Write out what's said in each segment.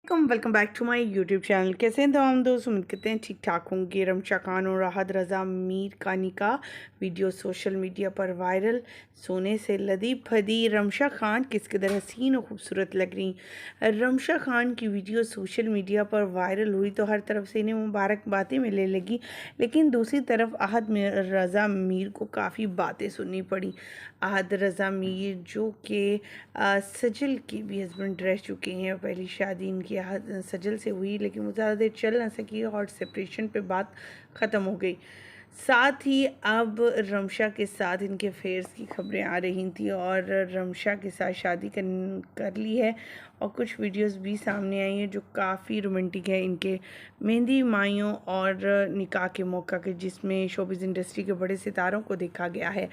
Welcome back to my YouTube channel. कैसे हैं तमाम दोस्त? उम्मीद करते हैं ठीक ठाक होंगे। रमशा खान और राहत रज़ा मीर का निकाह वीडियो सोशल मीडिया पर वायरल। सोने से लदी फदी रमशा खान किस कदर हसीन और खूबसूरत लग रही। रमशा खान की वीडियो सोशल मीडिया पर वायरल हुई तो हर तरफ से इन्हें मुबारकबादें मिलने लगी, लेकिन दूसरी तरफ आहद रज़ा मीर को काफ़ी बातें सुननी पड़ी। आहद रज़ा मीर जो कि सजल के भी हस्बैंड रह चुके हैं, पहली शादी इनकी सजल से हुई लेकिन वो ज़्यादा देर चल ना सकी और सेपरेशन पे बात ख़त्म हो गई। साथ ही अब रमशा के साथ इनके अफेयर्स की खबरें आ रही थी और रमशा के साथ शादी कर ली है और कुछ वीडियोस भी सामने आई हैं जो काफ़ी रोमांटिक है। इनके मेहंदी माइयों और निकाह के मौका के, जिसमें शोबिज़ इंडस्ट्री के बड़े सितारों को देखा गया है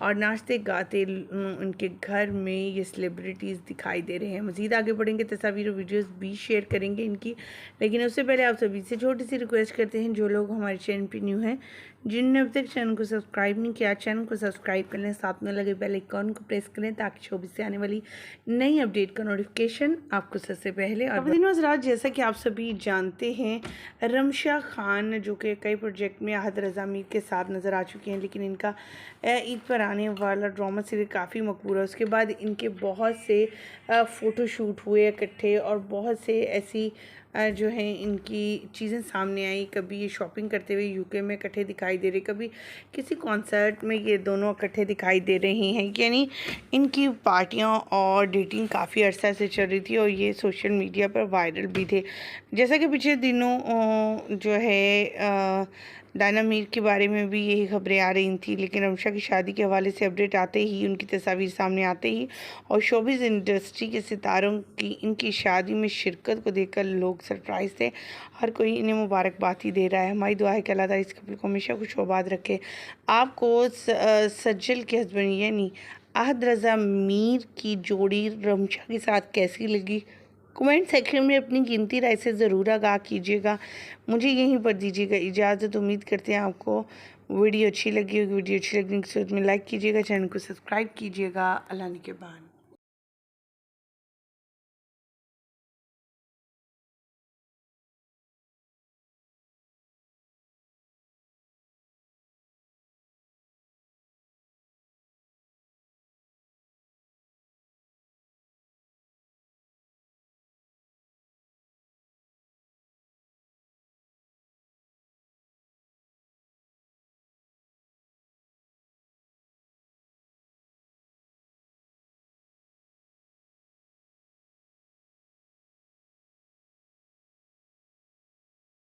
और नाचते गाते उनके घर में ये सेलिब्रिटीज़ दिखाई दे रहे हैं। मज़ीद आगे बढ़ेंगे, तस्वीर और वीडियोस भी शेयर करेंगे इनकी, लेकिन उससे पहले आप सभी से छोटी सी रिक्वेस्ट करते हैं, जो लोग हमारे चैनल पर न्यू हैं, जिनने अब तक चैनल को सब्सक्राइब नहीं किया, चैनल को सब्सक्राइब कर लें, साथ में लगे बेल आइकन को प्रेस करें ताकि शोबिज़ से आने वाली नई अपडेट का नोटिफिकेशन आपको सबसे पहले। और हज़रात, जैसा कि आप सभी जानते हैं, रमशा खान जो कि कई प्रोजेक्ट में आहद रज़ा मीर के साथ नज़र आ चुके हैं, लेकिन इनका ईद पर आने वाला ड्रामा सीरियल काफ़ी मकबूल है। उसके बाद इनके बहुत से फ़ोटोशूट हुए इकट्ठे और बहुत से ऐसी जो है इनकी चीज़ें सामने आई। कभी ये शॉपिंग करते हुए यूके में इकट्ठे दिखाई दे रहे, कभी किसी कॉन्सर्ट में ये दोनों इकट्ठे दिखाई दे रहे हैं। यानी इनकी पार्टियां और डेटिंग काफ़ी अरसा से चल रही थी और ये सोशल मीडिया पर वायरल भी थे। जैसा कि पिछले दिनों जो है डायना मीर के बारे में भी यही खबरें आ रही थी, लेकिन रमशा की शादी के हवाले से अपडेट आते ही, उनकी तस्वीर सामने आते ही और शोबिज़ इंडस्ट्री के सितारों की इनकी शादी में शिरकत को देखकर लोग सरप्राइज थे। हर कोई इन्हें मुबारकबाद ही दे रहा है। हमारी दुआ है कि अल्लाह ताला इस कपल को हमेशा खुश आबाद रखे। आपको सज्जल के हस्बैंड यानी आहद रज़ा मीर की जोड़ी रमशा के साथ कैसी लगी? कमेंट सेक्शन में अपनी कीमती राय से ज़रूर आगाह कीजिएगा। मुझे यहीं पर दीजिएगा इजाज़त। उम्मीद करते हैं आपको वीडियो अच्छी लगी होगी। वीडियो अच्छी लगने की सूरत में लाइक कीजिएगा, चैनल को सब्सक्राइब कीजिएगा। अल्लाह निगहबान।